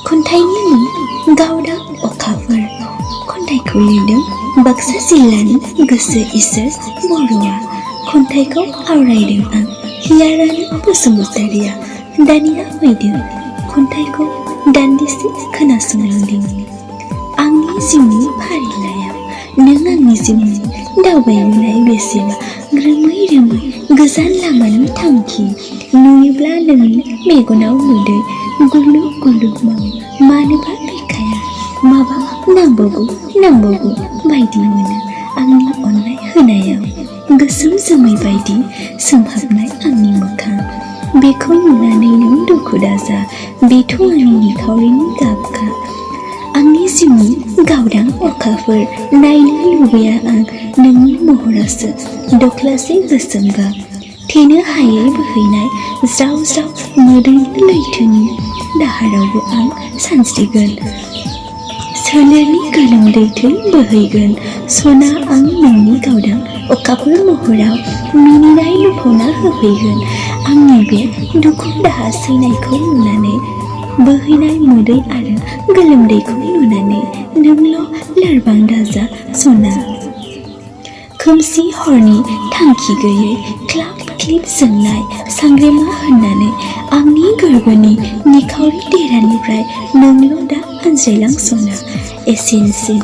खन्थाइनि गावदां अखाफोर खन्थाइखौ लिरदों बाक्सा जिल्लानि गोसो इसोर बर'आ। खन्थाइखौ आवरायदों आं हियारानि बसुमतारिया। दानिया फैदों खन्थाइखौ दान्दिसे खोनासंलांदों। आंनि जिउनि फारिलाइयाव नों आंनि जिउनि दावबायबोनाय बेसेबा रोमै रोमै गोजान लामानि थांखि नुयोब्ला नोंनि मेगनाव मोदै गुलु गुलु मावो। मानोबा फैखाया माबा नांबावगौ बायदि मोनो आंनि अननाय होनायाव गोसोम जोमै बायदि सोमहाबनाय आंनि मोखां। बेखौ नुनानै नों दुखु दाजा, बेथ' आंनि निखावरिनि गाबखा। आंनि जिउनि गावदां अखाफोर नायनो लुबैया आं नोंनि महरासो दख्लासे गोसोम गाब। थेनो हायै बोहैनाय ज्राव ज्राव मोदैनि लैथोनि दाहारावबो आं सानस्रिगोन। सोलेरनि गोलोमदै थै बोहैगोन सना आं नोंनि गावदां अखाफोर महराव मिनिनाय लुफावना होफैगोन। आंनि बे दुखु दाहा सैनायखौ नुनानै बोहैनाय मोदै आरो गोलोमदैखौ नुनानै नोंल' लोरबां दाजा सना। खोमसि हरनि थांखि गैयै ख्लाब ख्लिब जोंनाय सांग्रेमा होननानै आंनि गोरबोनि निखावरि देरानिफ्राय नोंल' दा आनज्रायलां सना। एसेनोसै।